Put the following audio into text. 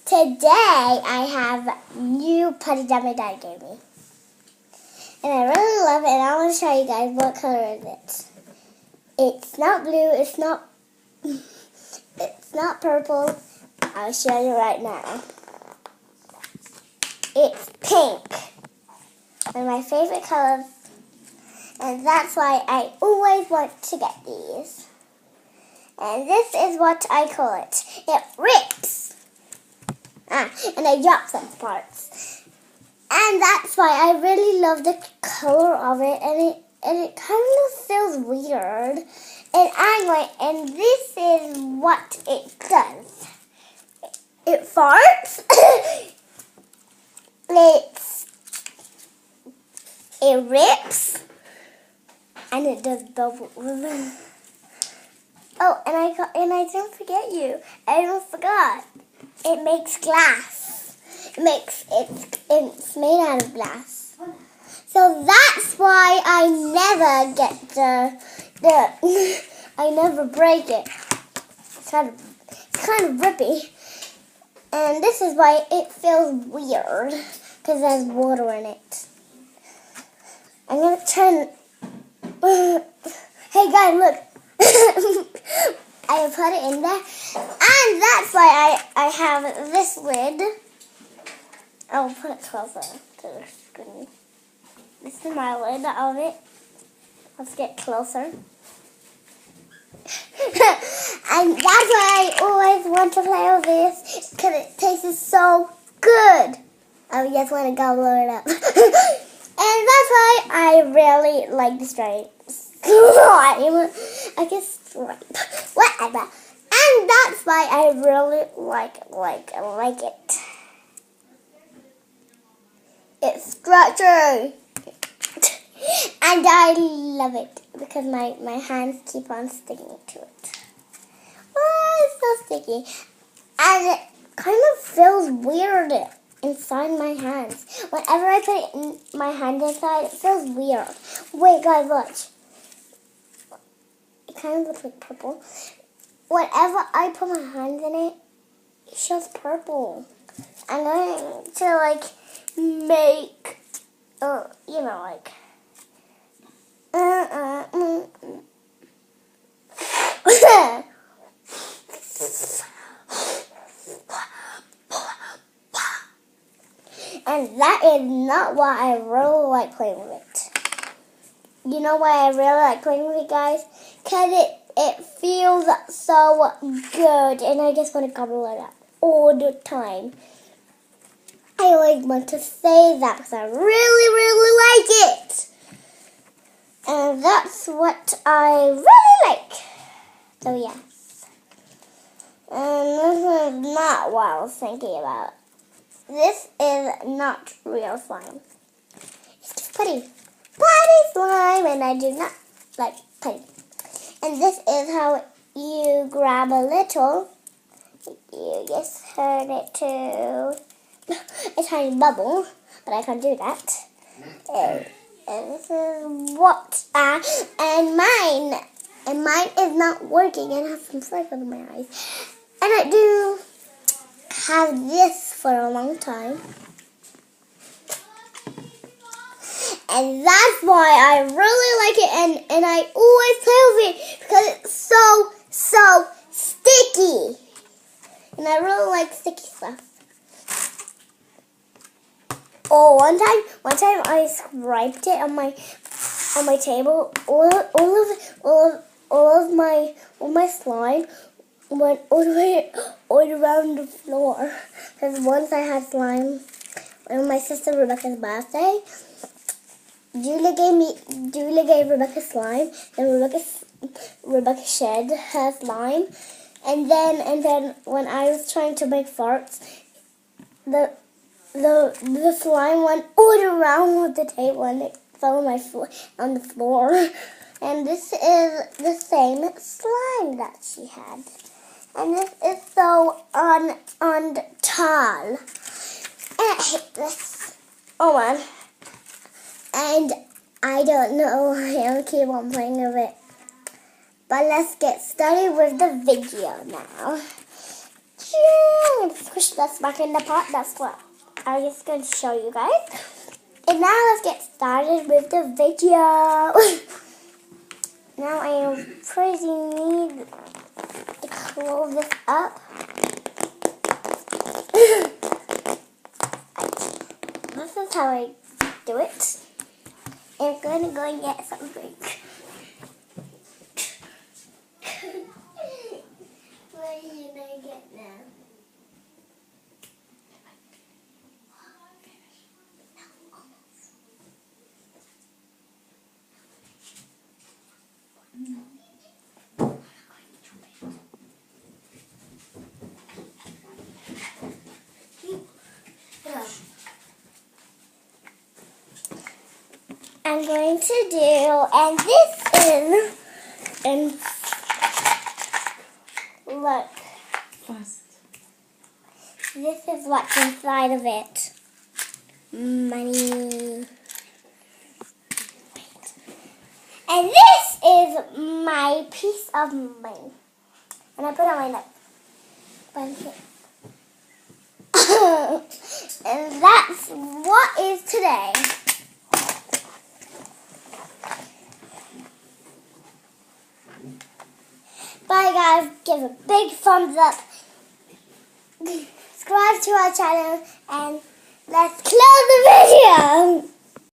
Today I have new putty that my dad gave me. And I really love it, and I want to show you guys what color is it. It's not blue, it's not purple. I'll show you right now. It's pink. One of my favorite colors. And that's why I always want to get these. And this is what I call it. It rips. And I drop some parts. And that's why I really love the color of it. And it kind of feels weird. And this is what it does. It farts. It rips. And it does bubbles. Oh, and I don't forget you. I almost forgot. It makes glass. It's made out of glass. So that's why I never get I never break it. It's kind of rippy. And this is why it feels weird, because there's water in it. I'm gonna turn. Hey guys, look. I put it in there, and that's why I have this lid. I'll put it closer to the screen. This is my lid of it. Let's get closer. And that's why I always want to play with this, because it tastes so good. I just want to gobble it up. And that's why I really like the slime. I guess stripe. Whatever. And that's why I really like it. It's stretchy. And I love it because my hands keep on sticking to it. Oh, it's so sticky. And it kind of feels weird inside my hands. Whenever I put it in my hand inside, it feels weird. Wait, guys, watch. It kind of looks like purple. Whenever I put my hands in it, it shows purple. I'm going to make, And that is not why I really like playing with it. You know why I really like playing with it, guys? Because it feels so good, and I just want to gobble it up all the time. I always want to say that because I really, really like it. And that's what I really like. So, yes. And this is not what I was thinking about. This is not real slime. It's just putty. Putty slime, and I do not like putty. And this is how you grab a little. You just turn it to a tiny bubble, but I can't do that. And this is what and mine is not working, and I have some flake under my eyes. And I do have this for a long time. And that's why I really like it, and I always play with it because it's so sticky. And I really like sticky stuff. Oh, one time I scraped it on my table. All of my slime went all around the floor. Because once I had slime on my sister Rebecca's birthday. Julia gave Rebecca slime, and Rebecca shed her slime, and then when I was trying to make farts, the slime went all around the table, and it fell on the floor. And this is the same slime that she had, and this is so tall. And I hate this. Oh man. And I don't know why I'll keep on playing with it. But let's get started with the video now. Squish that's back in the pot. That's what I was going to show you guys. And now let's get started with the video. Now I pretty need to close this up. This is how I do it. I'm going to go and get something. What are you going to get now? I'm going to do, and this is, and look, this is what's inside of it. Money. And this is my piece of money. And I put it on my neck. And that's what is today. Bye guys, give a big thumbs up, subscribe to our channel, and let's close the video.